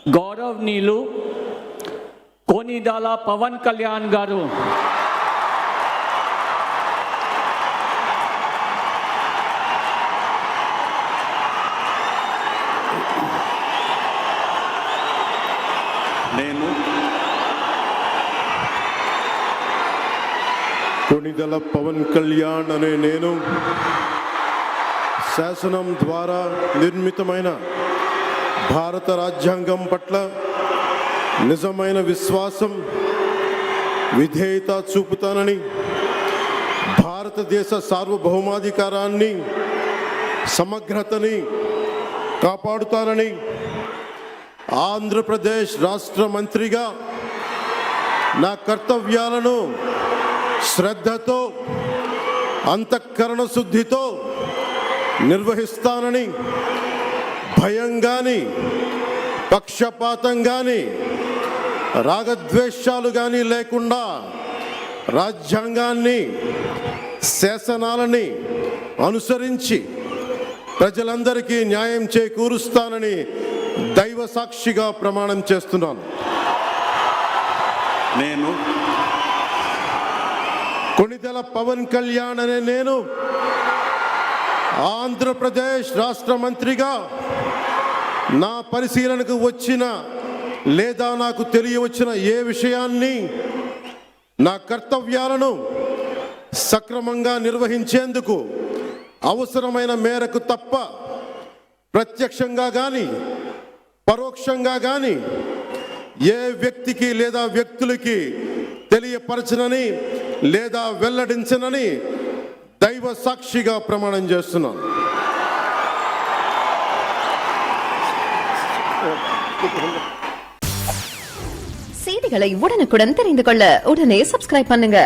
గౌరవనీయులు కొనిదెల పవన్ కళ్యాణ్ గారు కొనిదెల పవన్ కళ్యాణ్ అనే నేను శాసనం ద్వారా నిర్మితమైన భారత రాజ్యాంగం పట్ల నిజమైన విశ్వాసం విధేయత చూపుతానని, భారతదేశ సార్వభౌమాధికారాన్ని సమగ్రతని కాపాడుతానని, ఆంధ్రప్రదేశ్ రాష్ట్ర మంత్రిగా నా కర్తవ్యాలను శ్రద్ధతో అంతఃకరణ శుద్ధితో నిర్వహిస్తానని, భయం కానీ పక్షపాతం కానీ రాగద్వేషాలు కానీ లేకుండా రాజ్యాంగాన్ని శాసనాలని అనుసరించి ప్రజలందరికీ న్యాయం చేకూరుస్తానని దైవ సాక్షిగా ప్రమాణం చేస్తున్నాను. నేను కొనిదెల పవన్ కళ్యాణ్ అనే నేను ఆంధ్రప్రదేశ్ రాష్ట్ర మంత్రిగా నా పరిశీలనకు వచ్చిన లేదా నాకు తెలియవచ్చిన ఏ విషయాన్ని నా కర్తవ్యాలను సక్రమంగా నిర్వహించేందుకు అవసరమైన మేరకు తప్ప ప్రత్యక్షంగా కానీ పరోక్షంగా కానీ ఏ వ్యక్తికి లేదా వ్యక్తులకి తెలియపరచనని లేదా వెల్లడించనని దైవ సాక్షిగా ప్రమాణం చేస్తున్నాను. செய்திகளை உடனுக்குடன் தெரிந்து கொள்ள உடனே சப்ஸ்கிரைப் பண்ணுங்க.